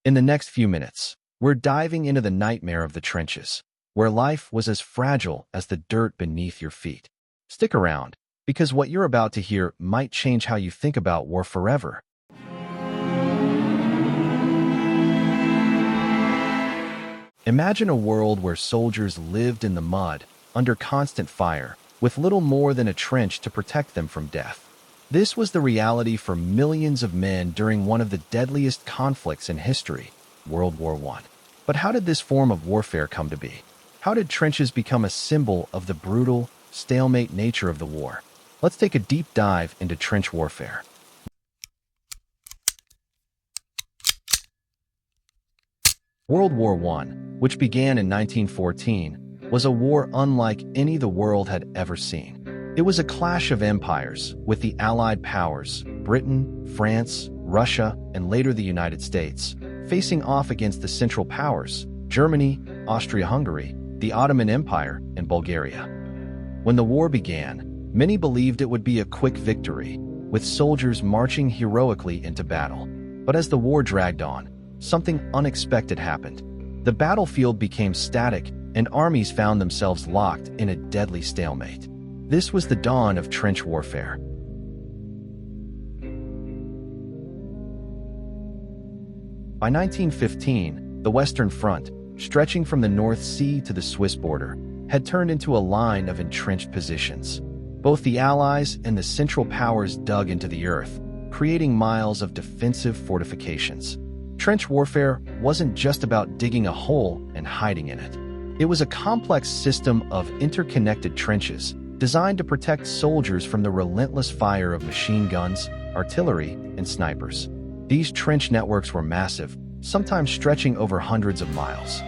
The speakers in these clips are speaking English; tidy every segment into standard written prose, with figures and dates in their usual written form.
In the next few minutes, we're diving into the nightmare of the trenches, where life was as fragile as the dirt beneath your feet. Stick around, because what you're about to hear might change how you think about war forever. Imagine a world where soldiers lived in the mud, under constant fire, with little more than a trench to protect them from death. This was the reality for millions of men during one of the deadliest conflicts in history, World War I. But how did this form of warfare come to be? How did trenches become a symbol of the brutal, stalemate nature of the war? Let's take a deep dive into trench warfare. World War I, which began in 1914, was a war unlike any the world had ever seen. It was a clash of empires, with the Allied powers, Britain, France, Russia, and later the United States, facing off against the Central Powers, Germany, Austria-Hungary, the Ottoman Empire, and Bulgaria. When the war began, many believed it would be a quick victory, with soldiers marching heroically into battle. But as the war dragged on, something unexpected happened. The battlefield became static, and armies found themselves locked in a deadly stalemate. This was the dawn of trench warfare. By 1915, the Western Front, stretching from the North Sea to the Swiss border, had turned into a line of entrenched positions. Both the Allies and the Central Powers dug into the earth, creating miles of defensive fortifications. Trench warfare wasn't just about digging a hole and hiding in it. It was a complex system of interconnected trenches designed to protect soldiers from the relentless fire of machine guns, artillery, and snipers. These trench networks were massive, sometimes stretching over hundreds of miles.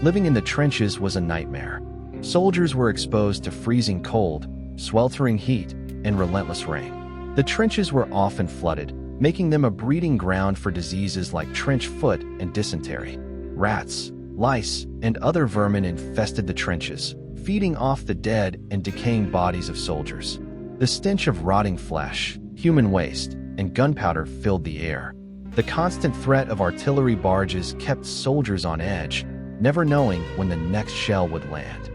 Living in the trenches was a nightmare. Soldiers were exposed to freezing cold, sweltering heat, and relentless rain. The trenches were often flooded, making them a breeding ground for diseases like trench foot and dysentery. Rats, lice, and other vermin infested the trenches, feeding off the dead and decaying bodies of soldiers. The stench of rotting flesh, human waste, and gunpowder filled the air. The constant threat of artillery barges kept soldiers on edge, never knowing when the next shell would land.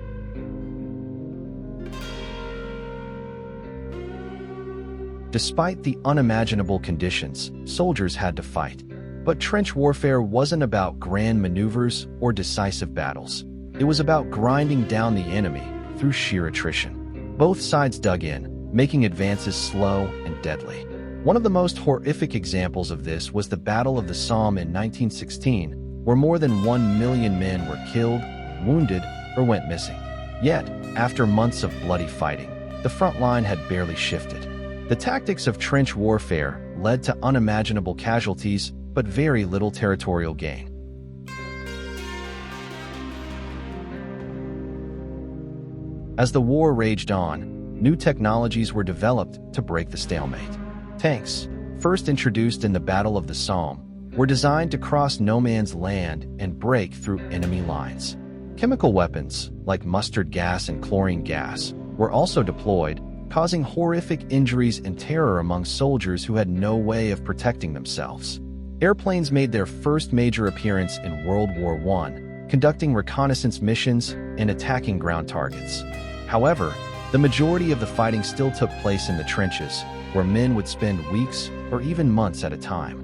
Despite the unimaginable conditions, soldiers had to fight. But trench warfare wasn't about grand maneuvers or decisive battles. It was about grinding down the enemy through sheer attrition. Both sides dug in, making advances slow and deadly. One of the most horrific examples of this was the Battle of the Somme in 1916, where more than 1 million men were killed, wounded, or went missing. Yet, after months of bloody fighting, the front line had barely shifted. The tactics of trench warfare led to unimaginable casualties, but very little territorial gain. As the war raged on, new technologies were developed to break the stalemate. Tanks, first introduced in the Battle of the Somme, were designed to cross no man's land and break through enemy lines. Chemical weapons, like mustard gas and chlorine gas, were also deployed, causing horrific injuries and terror among soldiers who had no way of protecting themselves. Airplanes made their first major appearance in World War I, conducting reconnaissance missions and attacking ground targets. However, the majority of the fighting still took place in the trenches, where men would spend weeks or even months at a time.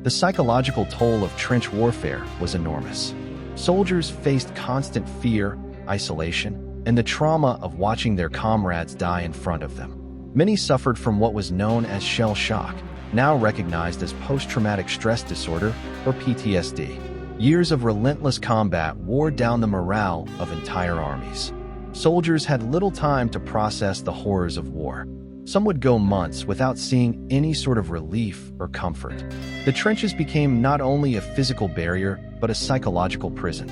The psychological toll of trench warfare was enormous. Soldiers faced constant fear, isolation, and the trauma of watching their comrades die in front of them. Many suffered from what was known as shell shock, now recognized as post-traumatic stress disorder, or PTSD. Years of relentless combat wore down the morale of entire armies. Soldiers had little time to process the horrors of war. Some would go months without seeing any sort of relief or comfort. The trenches became not only a physical barrier, but a psychological prison.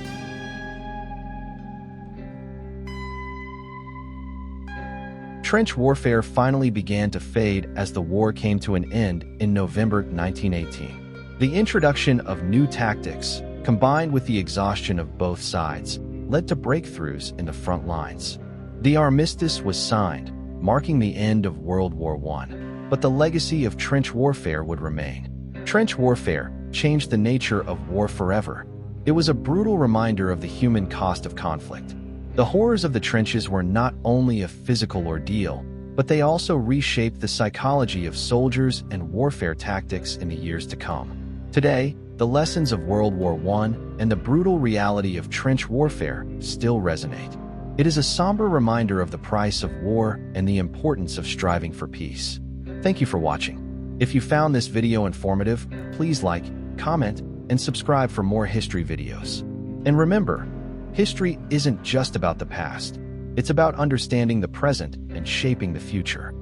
Trench warfare finally began to fade as the war came to an end in November 1918. The introduction of new tactics, combined with the exhaustion of both sides, led to breakthroughs in the front lines. The armistice was signed, marking the end of World War I, but the legacy of trench warfare would remain. Trench warfare changed the nature of war forever. It was a brutal reminder of the human cost of conflict. The horrors of the trenches were not only a physical ordeal, but they also reshaped the psychology of soldiers and warfare tactics in the years to come. Today, the lessons of World War I and the brutal reality of trench warfare still resonate. It is a somber reminder of the price of war and the importance of striving for peace. Thank you for watching. If you found this video informative, please like, comment, and subscribe for more history videos. And remember, history isn't just about the past. It's about understanding the present and shaping the future.